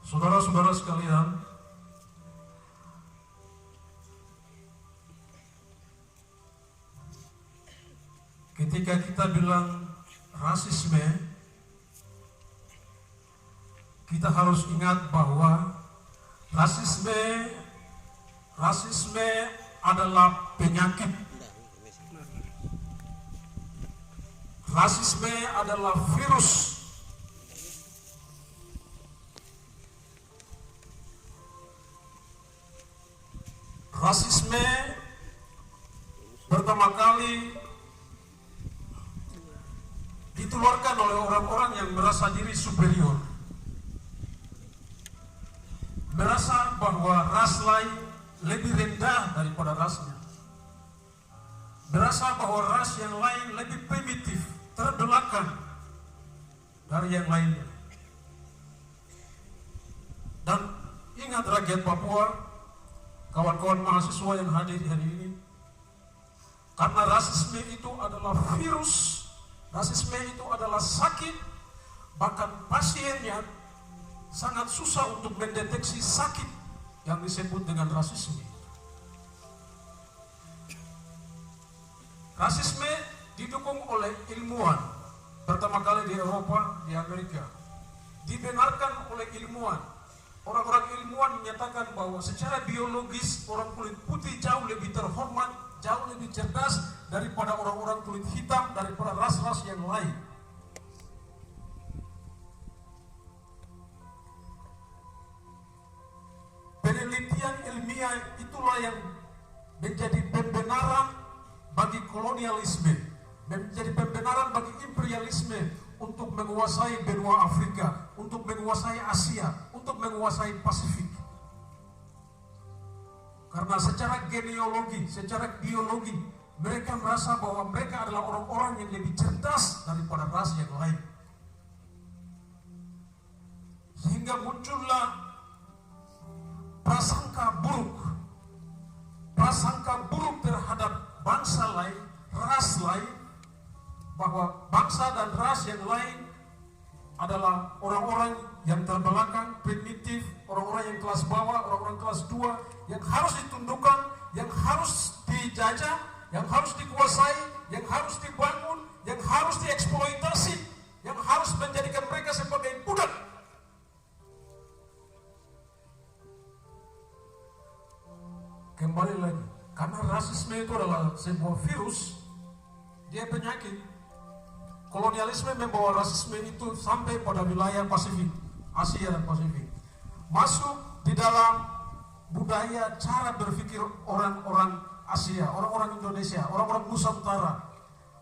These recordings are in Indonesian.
Saudara-saudara sekalian, ketika kita bilang rasisme, kita harus ingat bahwa rasisme adalah penyakit. Rasisme adalah virus. Rasisme pertama kali ditularkan oleh orang-orang yang merasa diri superior, merasa bahwa ras lain lebih rendah daripada rasnya, merasa bahwa ras yang lain lebih primitif, terbelakang dari yang lainnya. Dan ingat rakyat Papua, kawan-kawan mahasiswa yang hadir hari ini, karena rasisme itu adalah virus, rasisme itu adalah sakit, bahkan pasiennya sangat susah untuk mendeteksi sakit yang disebut dengan rasisme. Rasisme didukung oleh ilmuwan, pertama kali di Eropa, di Amerika. Dibenarkan oleh ilmuwan. Orang-orang ilmuwan menyatakan bahwa secara biologis orang kulit putih jauh lebih terhormat, jauh lebih cerdas daripada orang-orang kulit hitam, daripada ras-ras yang lain. Penelitian ilmiah itulah yang menjadi pembenaran bagi kolonialisme, menjadi pembenaran bagi imperialisme untuk menguasai benua Afrika, untuk menguasai Asia, untuk menguasai Pasifik. Karena secara genealogi, secara biologi, mereka merasa bahwa mereka adalah orang-orang yang lebih cerdas daripada ras yang lain. Sehingga muncullah prasangka buruk terhadap bangsa lain, ras lain, bahwa bangsa dan ras yang lain adalah orang-orang yang terbelakang, primitif, orang-orang yang kelas bawah, orang-orang kelas 2, yang harus ditundukkan, yang harus dijajah, yang harus dikuasai, yang harus dibangun, yang harus dieksploitasi, yang harus menjadikan mereka sebagai budak. Kembali lagi, karena rasisme itu adalah sebuah virus, dia penyakit. Kolonialisme membawa rasisme itu sampai pada wilayah Pasifik, Asia dan Pasifik. Masuk di dalam budaya, cara berpikir orang-orang Asia, orang-orang Indonesia, orang-orang Nusantara.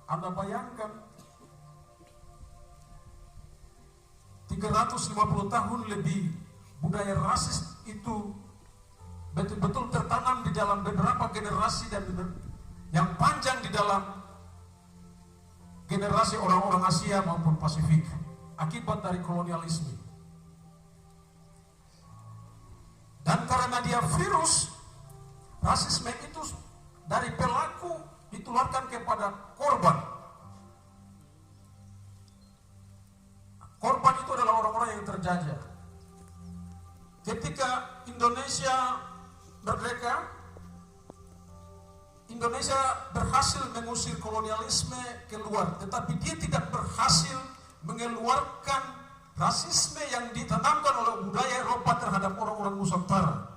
Anda bayangkan 350 tahun lebih budaya rasis itu betul-betul tertanam di dalam beberapa generasi dan yang panjang di dalam generasi orang-orang Asia maupun Pasifik akibat dari kolonialisme. Dan karena dia virus, rasisme itu dari pelaku ditularkan kepada korban. Korban itu adalah orang-orang yang terjajah. Ketika Indonesia merdeka, Indonesia berhasil mengusir kolonialisme keluar, tetapi dia tidak berhasil mengeluarkan rasisme yang ditanamkan oleh budaya Eropa terhadap orang-orang Nusantara.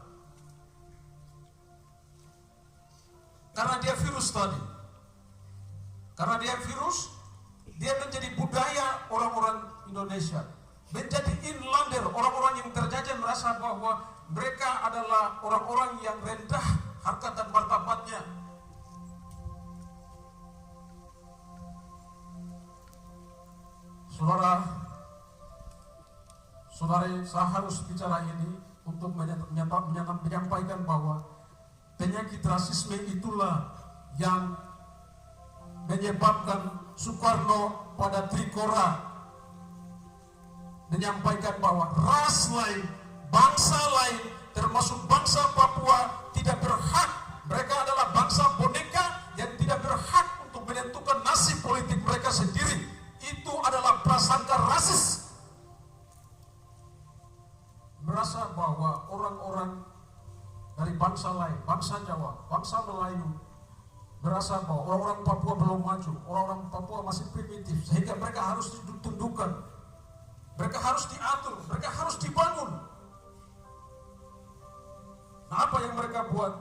Karena dia virus tadi. Karena dia virus, dia menjadi budaya orang-orang Indonesia. Menjadi inlander, orang-orang yang terjajah merasa bahwa mereka adalah orang-orang yang rendah harkat dan martabatnya. Saudari, saya harus bicara ini untuk menyampaikan bahwa penyakit rasisme itulah yang menyebabkan Soekarno pada Trikora menyampaikan bahwa ras lain, bangsa lain, termasuk bangsa Papua tidak berhak, mereka adalah bangsa boneka yang tidak berhak untuk menentukan nasib politik mereka sendiri. Itu adalah prasangka rasis. berasa bahwa orang-orang dari bangsa lain, bangsa Jawa, bangsa Melayu, berasa bahwa orang-orang Papua belum maju, orang-orang Papua masih primitif, sehingga mereka harus ditundukkan, mereka harus diatur, mereka harus dibangun. Nah, apa yang mereka buat?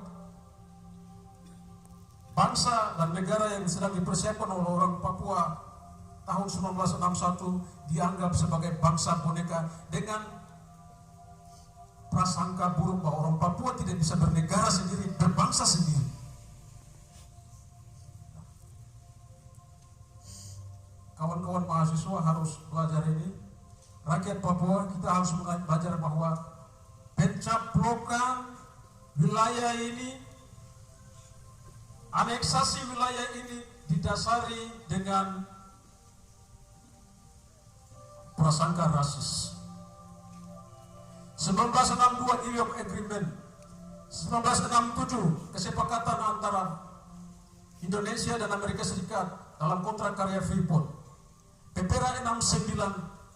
Bangsa dan negara yang sedang dipersiapkan oleh orang Papua tahun 1961 dianggap sebagai bangsa boneka dengan prasangka buruk bahwa orang Papua tidak bisa bernegara sendiri, berbangsa sendiri. Kawan-kawan mahasiswa harus belajar ini. Rakyat Papua kita harus belajar bahwa pencaplokan wilayah ini, aneksasi wilayah ini didasari dengan prasangka rasis. 1962 New York Agreement, 1967 kesepakatan antara Indonesia dan Amerika Serikat dalam kontrak karya Freeport. PPRA 69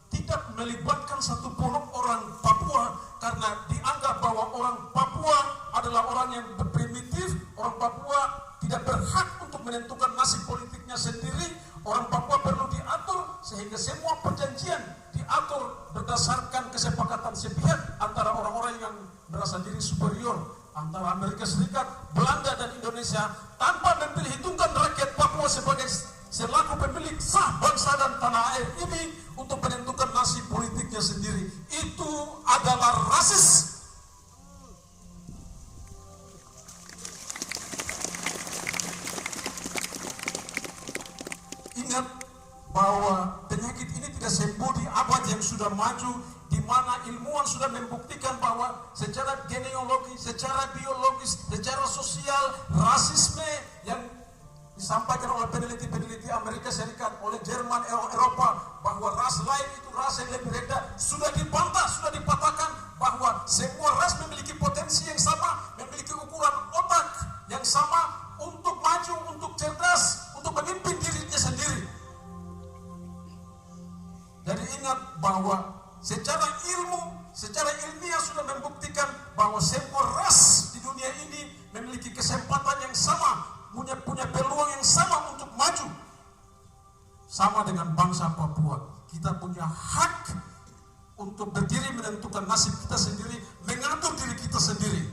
tidak melibatkan satu pun orang Papua karena dianggap bahwa orang Papua adalah orang yang primitif, orang Papua tidak berhak untuk menentukan nasib politiknya sendiri, orang Papua perlu diatur, sehingga semua perjanjian diatur berdasarkan kesepakatan sepihak antara orang-orang yang merasa diri superior, antara Amerika Serikat, Belanda dan Indonesia, tanpa memperhitungkan rakyat Papua sebagai selaku pemilik sah bangsa dan tanah air ini untuk menentukan nasib politiknya sendiri. Itu adalah rasis. Ingat bahwa penyakit ini tidak sembuh di abad yang sudah maju, di mana ilmuwan sudah membuktikan bahwa secara genealogi, secara biologis, secara sosial, rasisme yang disampaikan oleh peneliti-peneliti Amerika Serikat, oleh Jerman, Eropa, bahwa ras lain itu ras yang lebih rendah, sudah dibantah, sudah dipatahkan bahwa semua ras memiliki potensi yang sama, memiliki ukuran otak yang sama untuk maju, untuk cerdas, untuk memimpin dirinya sendiri. Jadi ingat bahwa secara ilmu, secara ilmiah sudah membuktikan bahwa semua ras di dunia ini memiliki kesempatan yang sama, punya peluang yang sama untuk maju. Sama dengan bangsa Papua, kita punya hak untuk berdiri menentukan nasib kita sendiri, mengatur diri kita sendiri.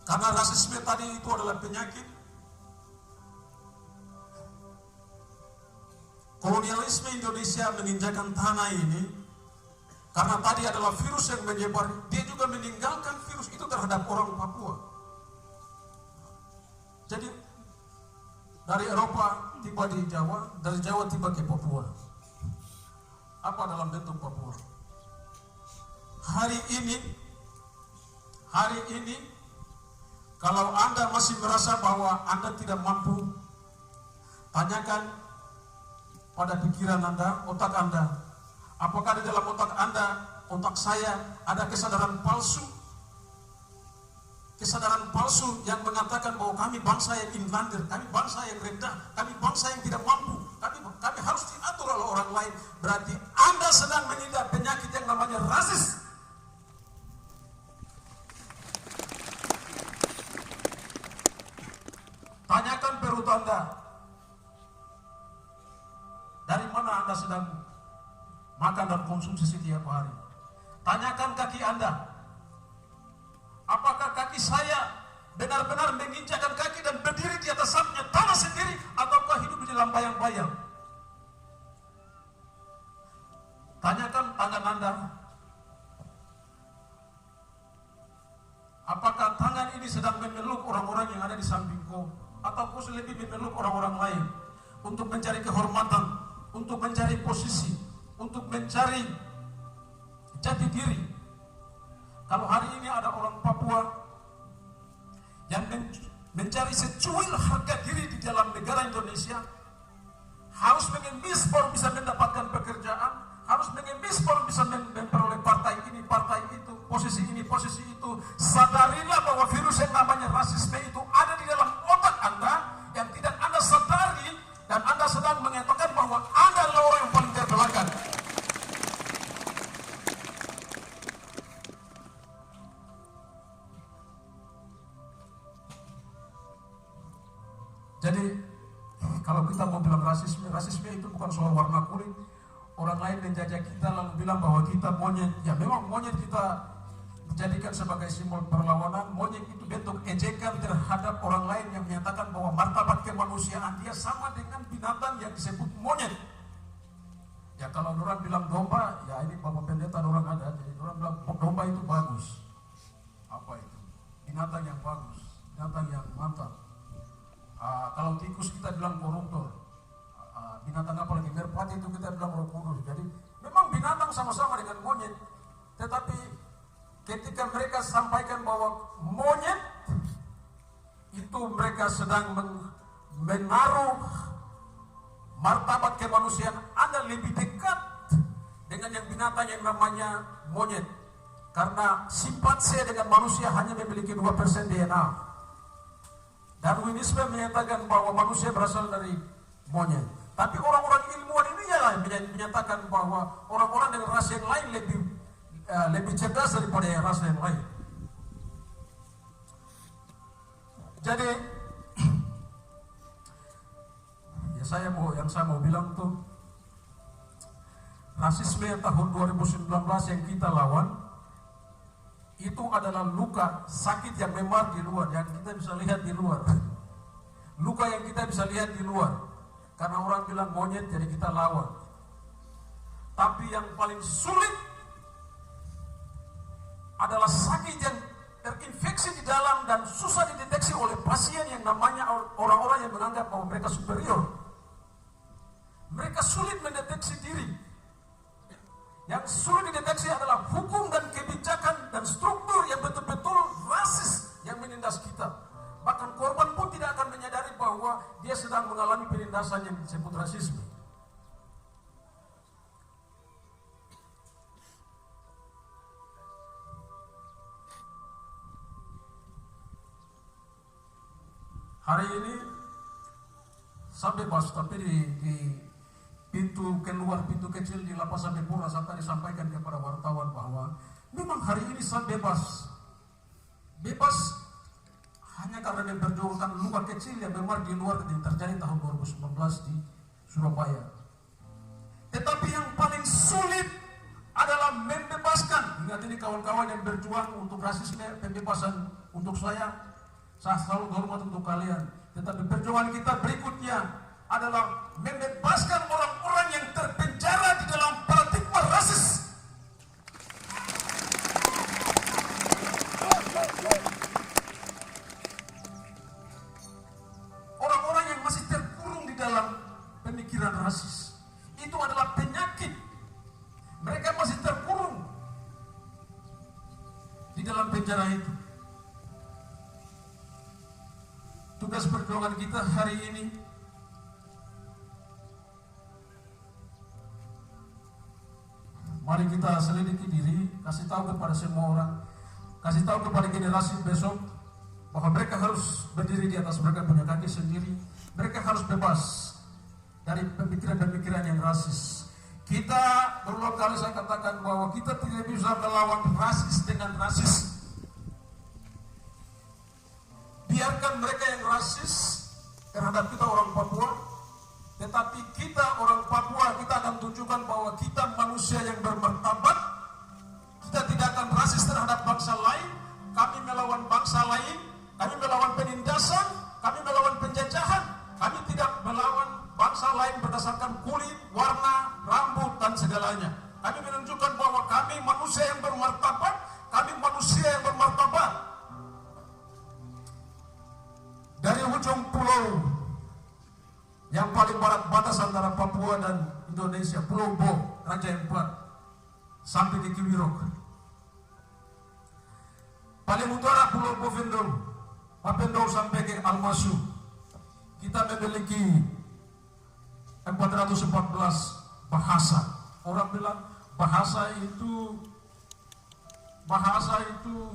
Karena rasisme tadi itu adalah penyakit, kolonialisme Indonesia menginjakan tanah ini, karena tadi adalah virus yang menyebar, dia juga meninggalkan virus itu terhadap orang Papua. Jadi dari Eropa tiba di Jawa, dari Jawa tiba ke Papua. Apa dalam bentuk Papua? Hari ini kalau Anda masih merasa bahwa Anda tidak mampu, tanyakan pada pikiran Anda, otak Anda. Apakah di dalam otak Anda, otak saya, ada kesadaran palsu? Kesadaran palsu yang mengatakan bahwa kami bangsa yang invader, kami bangsa yang rendah, kami bangsa yang tidak mampu, kami harus diatur oleh orang lain. Berarti Anda sedang mengidap penyakit yang namanya rasis. Tanyakan perut Anda, dari mana Anda sedang makan dan konsumsi setiap hari. Tanyakan kaki Anda, apakah kaki saya benar-benar menginjakkan kaki dan berdiri di atas tanah sendiri, ataukah hidup di dalam bayang-bayang? Tanyakan tangan Anda, apakah tangan ini sedang memeluk orang-orang yang ada di sampingku, ataukah lebih memeluk orang-orang lain untuk mencari kehormatan, untuk mencari posisi, untuk mencari jati diri. Kalau hari ini ada orang Papua yang mencari secuil harga diri di dalam negara Indonesia, harus mengemis baru bisa mendapatkan pekerjaan, harus mengemis baru bisa memperoleh partai ini, partai itu, posisi ini, posisi itu. Sadarilah bahwa virus yang namanya rasisme itu ada di dalam otak Anda yang tidak Jadi kalau kita mau bilang rasisme itu bukan soal warna kulit. Orang lain menjajah kita lalu bilang bahwa kita monyet. Ya memang monyet kita dijadikan sebagai simbol perlawanan. Monyet itu bentuk ejekan terhadap orang lain yang menyatakan bahwa martabat kemanusiaan dia sama dengan binatang yang disebut monyet. Ya kalau orang bilang domba, ya ini Bapak Pendeta orang ada. Jadi orang bilang domba itu bagus. Apa itu? Binatang yang bagus, binatang yang mantap. Kalau tikus kita bilang koruptor. Binatang apa lagi? Merpati itu kita bilang roh kudus. Jadi memang binatang sama-sama dengan monyet. Tetapi ketika mereka sampaikan bahwa monyet itu mereka sedang menaruh martabat kemanusiaan Anda lebih dekat dengan yang binatang yang namanya monyet. Karena sifat saya dengan manusia hanya memiliki 2% DNA. Darwinisme menyatakan bahwa manusia berasal dari monyet. Tapi orang-orang ilmuwan ini ya menyatakan bahwa orang-orang dengan ras yang lain lebih cerdas daripada yang ras yang lain. Jadi ya yang saya mau bilang tuh, rasisme tahun 2019 yang kita lawan itu adalah luka sakit yang memar di luar, yang kita bisa lihat di luar. Luka yang kita bisa lihat di luar. Karena orang bilang monyet jadi kita lawan. Tapi yang paling sulit adalah sakit yang terinfeksi di dalam dan susah dideteksi oleh pasien yang namanya orang-orang yang menganggap bahwa mereka superior. Mereka sulit mendeteksi diri. Yang sulit dideteksi adalah hukum dan kebijakan dan struktur yang betul-betul rasis yang menindas kita. Bahkan korban pun tidak akan menyadari bahwa dia sedang mengalami penindasan yang disebut rasisme. Hari ini saya bebas, tapi di pintu keluar, pintu kecil di Lapas Sambipura saya tadi sampaikan kepada wartawan bahwa memang hari ini saya bebas hanya karena memperjuangkan luka kecil yang memang di luar yang terjadi tahun 2019 di Surabaya. Tetapi yang paling sulit adalah membebaskan. Ingat ini kawan-kawan yang berjuang untuk rasisme, pembebasan untuk saya selalu hormat untuk kalian. Tetapi perjuangan kita berikutnya adalah membebaskan orang-orang yang terpenjara di dalam paradigma rasis. Orang-orang yang masih terkurung di dalam pemikiran rasis. Itu adalah penyakit. Mereka masih terkurung di dalam penjara itu. Tugas perjuangan kita hari ini mari kita selidiki diri, kasih tahu kepada semua orang, kasih tahu kepada generasi besok bahwa mereka harus berdiri di atas mereka punya kaki sendiri. Mereka harus bebas dari pemikiran-pemikiran yang rasis. Kita berulang kali saya katakan bahwa kita tidak bisa melawan rasis dengan rasis. Biarkan mereka yang rasis terhadap kita orang Papua, tetapi kita orang Papua, kita akan tunjukkan bahwa kita manusia yang bermartabat. Kita tidak akan rasis terhadap bangsa lain. Kami melawan bangsa lain, kami melawan penindasan, kami melawan penjajahan. Kami tidak melawan bangsa lain berdasarkan kulit, warna, rambut, dan segalanya. Kami menunjukkan bahwa kami manusia yang bermartabat, kami manusia yang bermartabat. Dari ujung pulau yang paling barat batas antara Papua dan Indonesia, Pulau Bo, Raja Empat, sampai ke Kiwirok. Paling utara Pulau Bovendol, Papendol sampai ke Almasu. Kita memiliki 414 bahasa. Orang bilang bahasa itu bahasa itu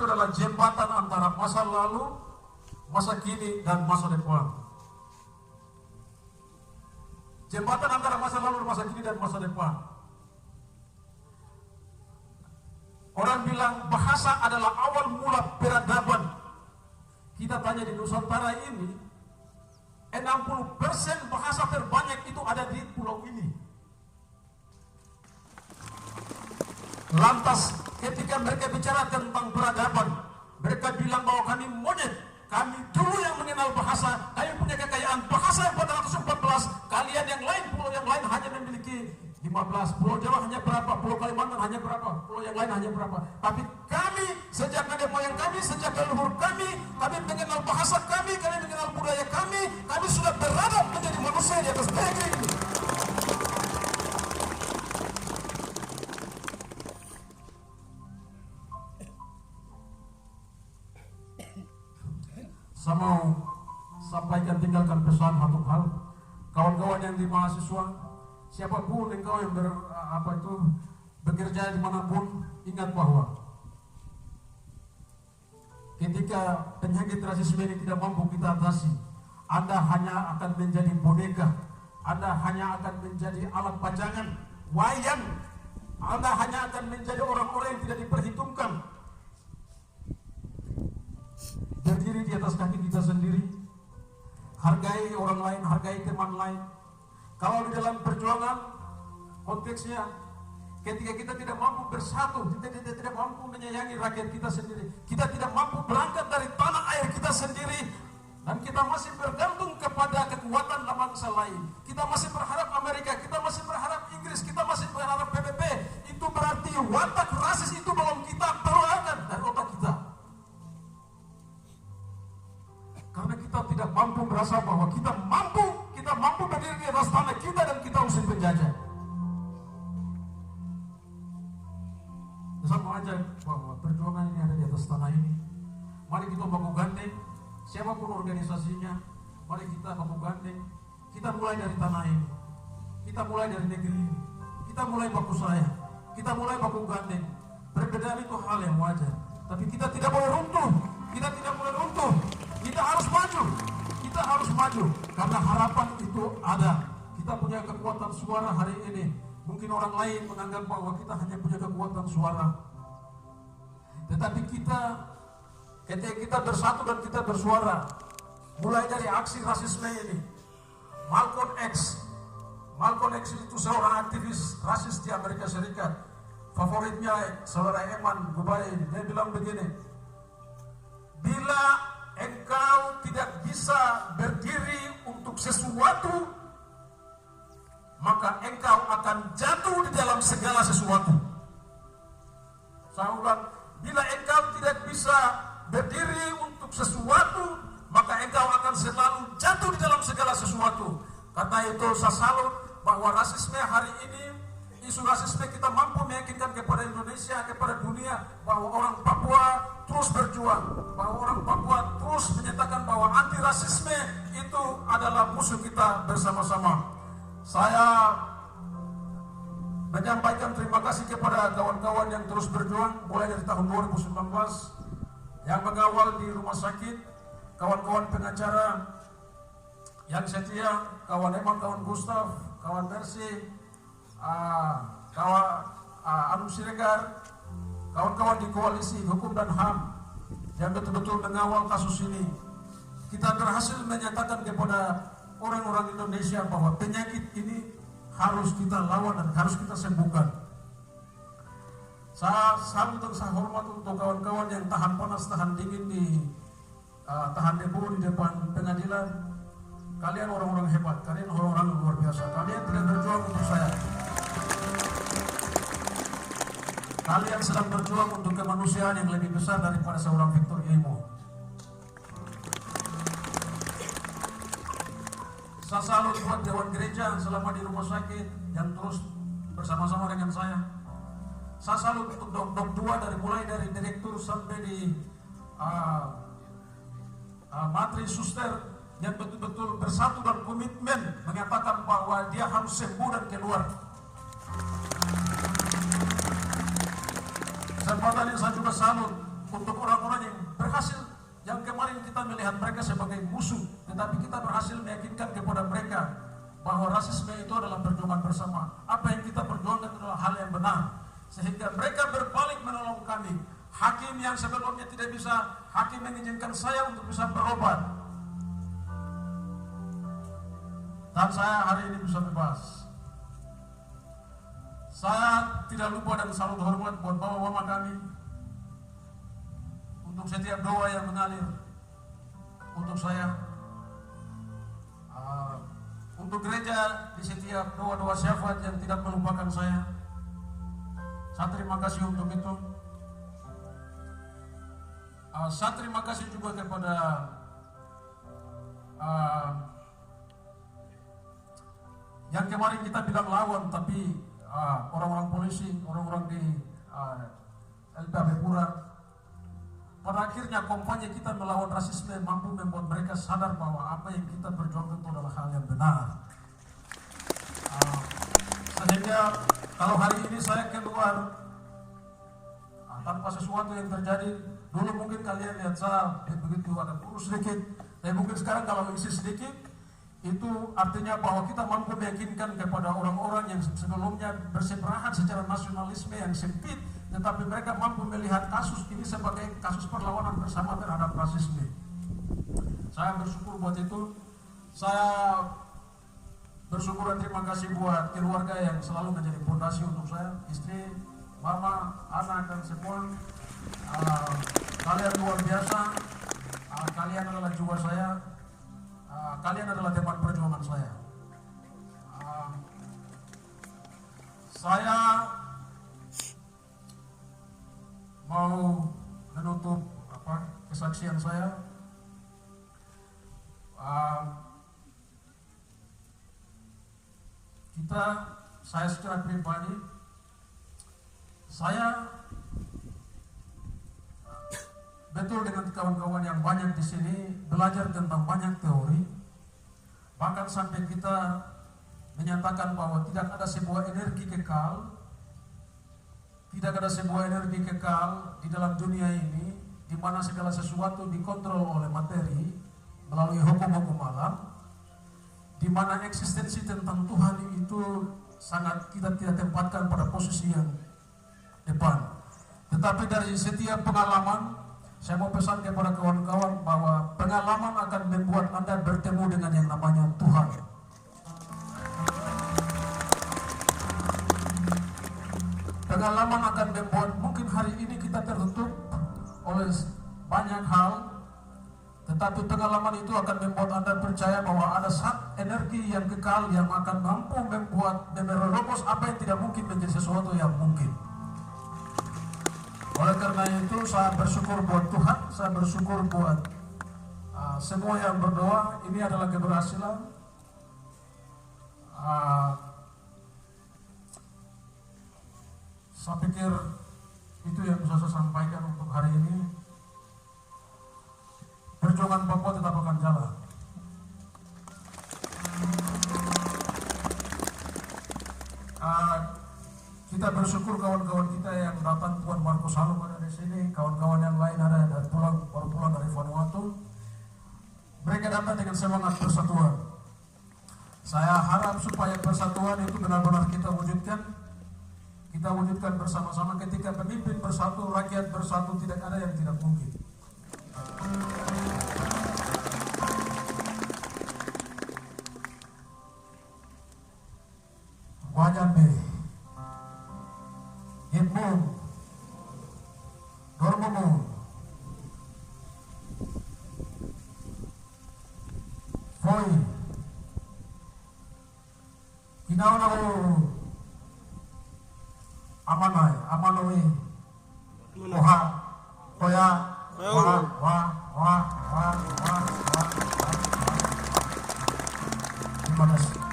adalah jembatan antara masa lalu, masa kini, dan masa depan. Jembatan antara masa lalu, masa kini, dan masa depan. Orang bilang bahasa adalah awal mula peradaban. Kita tanya di Nusantara ini, 60% bahasa terbanyak itu ada di pulau ini. Lantas ketika mereka bicara tentang peradaban, mereka bilang bahwa kami monyet, kami dulu yang mengenal bahasa, kami punya kekayaan bahasa yang 414. Kalian yang lain, pulau yang lain hanya memiliki 15. Pulau Jawa hanya berapa, Pulau Kalimantan hanya berapa, pulau yang lain hanya berapa. Tapi kami, sejak nenek moyang kami, sejak leluhur kami mengenal bahasa kami mengenal budaya kami sudah beradab menjadi manusia di atas negeri ini. Saya mau sampaikan, tinggalkan pesan satu hal, kawan-kawan yang di mahasiswa, siapapun engkau yang bekerja dimanapun, ingat bahwa ketika penyakit rasisme ini tidak mampu kita atasi, Anda hanya akan menjadi boneka, Anda hanya akan menjadi alat pajangan, wayang, Anda hanya akan menjadi orang-orang yang tidak diperhitungkan. Berdiri di atas kaki kita sendiri, hargai orang lain, hargai teman lain. Kalau di dalam perjuangan, konteksnya ketika kita tidak mampu bersatu, kita tidak mampu menyayangi rakyat kita sendiri, kita tidak mampu berangkat dari tanah air kita sendiri, dan kita masih bergantung kepada kekuatan bangsa lain, kita masih berharap Amerika, kita masih berharap Inggris, kita masih berharap PBB, itu berarti watak rasis itu belum kita keluarkan dari otak kita. Karena kita tidak mampu merasa bahwa kita mampu berdiri di atas tanah kita dan kita usir penjajah. Saya mau ajak bahwa perjuangan ini ada di atas tanah ini. Mari kita baku gandeng, siapapun organisasinya, mari kita baku gandeng. Kita mulai dari tanah ini, kita mulai dari negeri ini, kita mulai baku sayang, kita mulai baku gandeng. Perbedaan itu hal yang wajar, tapi kita tidak boleh runtuh. Kita tidak boleh runtuh. Kita harus maju. Kita harus maju karena harapan itu ada. Kita punya kekuatan suara hari ini. Mungkin orang lain menganggap bahwa kita hanya punya kekuatan suara. Tetapi kita, ketika kita bersatu dan kita bersuara, mulai dari aksi rasisme ini, Malcolm X itu seorang aktivis rasis di Amerika Serikat. Favoritnya saudara Eman Gubain, dia bilang begini, bila engkau tidak bisa berdiri untuk sesuatu, maka engkau akan jatuh di dalam segala sesuatu. Saya ulang, bila engkau tidak bisa berdiri untuk sesuatu, maka engkau akan selalu jatuh di dalam segala sesuatu. Karena itu saya salut bahwa rasisme hari ini, isu rasisme kita mampu meyakinkan kepada Indonesia, kepada dunia, bahwa orang Papua terus berjuang, bahwa orang Papua terus menyatakan bahwa anti rasisme itu adalah musuh kita bersama-sama. Saya menyampaikan terima kasih kepada kawan-kawan yang terus berjuang mulai dari tahun 2019, yang mengawal di rumah sakit, kawan-kawan pengacara yang setia, kawan Eman, kawan Gustaf, kawan Mercy, kawan Anu Siregar, kawan-kawan di koalisi hukum dan HAM yang betul-betul mengawal kasus ini. Kita berhasil menyatakan kepada orang-orang Indonesia bahwa penyakit ini harus kita lawan dan harus kita sembuhkan. Saya salut dan saya hormat untuk kawan-kawan yang tahan panas, tahan dingin tahan debu di depan pengadilan. Kalian orang-orang hebat, kalian orang-orang luar biasa. Kalian tidak berjuang untuk saya. Kalian sedang berjuang untuk kemanusiaan yang lebih besar daripada seorang Victor Imo. Saya salut buat dewan gereja selama di rumah sakit yang terus bersama-sama dengan saya. Saya salut untuk dok-dok dua mulai dari direktur sampai di matri suster yang betul-betul bersatu dan komitmen mengatakan bahwa dia harus sembuh dan keluar. Kesempatan ini saya juga salut untuk orang-orang yang berhasil, yang kemarin kita melihat mereka sebagai musuh, tetapi kita berhasil meyakinkan kepada mereka bahwa rasisme itu adalah perjuangan bersama. Apa yang kita perjuangkan adalah hal yang benar, sehingga mereka berbalik menolong kami. Hakim yang sebelumnya tidak bisa, hakim mengizinkan saya untuk bisa berobat. Dan saya hari ini bisa bebas. Saya tidak lupa dan salut hormat buat bapak mama kami. Untuk setiap doa yang mengalir untuk saya. Untuk gereja di setiap doa-doa syafaat yang tidak melupakan saya. Saya terima kasih untuk itu. Saya terima kasih juga kepada yang kemarin kita bilang lawan, tapi orang-orang polisi, orang-orang di LPAB Pura, pada akhirnya kampanye kita melawan rasisme mampu membuat mereka sadar bahwa apa yang kita perjuangkan itu adalah hal yang benar. Sehingga kalau hari ini saya keluar tanpa sesuatu yang terjadi, dulu mungkin kalian lihat saya begitu ada kurus sedikit, tapi mungkin sekarang kalau isi sedikit, itu artinya bahwa kita mampu meyakinkan kepada orang-orang yang sebelumnya bersebelahan secara nasionalisme yang sempit, tetapi mereka mampu melihat kasus ini sebagai kasus perlawanan bersama terhadap rasisme. Saya bersyukur buat itu. Saya bersyukur dan terima kasih buat keluarga yang selalu menjadi fondasi untuk saya, istri, mama, anak, dan semua. Kalian luar biasa. Kalian adalah jiwa saya. Kalian adalah teman perjuangan saya. Saya mau menutup kesaksian saya. Saya secara pribadi, saya betul dengan kawan-kawan yang banyak di sini belajar tentang banyak teori, bahkan sampai kita menyatakan bahwa tidak ada sebuah energi kekal, tidak ada sebuah energi kekal di dalam dunia ini di mana segala sesuatu dikontrol oleh materi melalui hukum-hukum alam, di mana eksistensi tentang Tuhan itu sangat kita tidak tempatkan pada posisi yang depan. Tetapi dari setiap pengalaman, saya mau pesan kepada kawan-kawan bahwa pengalaman akan membuat Anda bertemu dengan yang namanya Tuhan. Pengalaman akan membuat mungkin hari ini kita tertutup oleh banyak hal, tetapi pengalaman itu akan membuat Anda percaya bahwa ada energi yang kekal yang akan mampu membuat menerobos apa yang tidak mungkin menjadi sesuatu yang mungkin. Oleh karena itu saya bersyukur buat Tuhan, saya bersyukur buat semua yang berdoa. Ini adalah keberhasilan. Saya pikir itu yang bisa saya sampaikan untuk hari ini. Perjuangan Papua tetap akan jalan. Kita bersyukur kawan-kawan kita yang datang, Tuan Markus Halum ada di sini, kawan-kawan yang lain ada dan baru pulang dari Vanuatu. Mereka datang dengan semangat persatuan. Saya harap supaya persatuan itu benar-benar kita wujudkan bersama-sama. Ketika pemimpin bersatu, rakyat bersatu, tidak ada yang tidak mungkin. Wajambe, Gitmung, Dormumu, Foi, Kinaunau, Amanai, Amanoi, Oha, Toya, Wah. Terima kasih.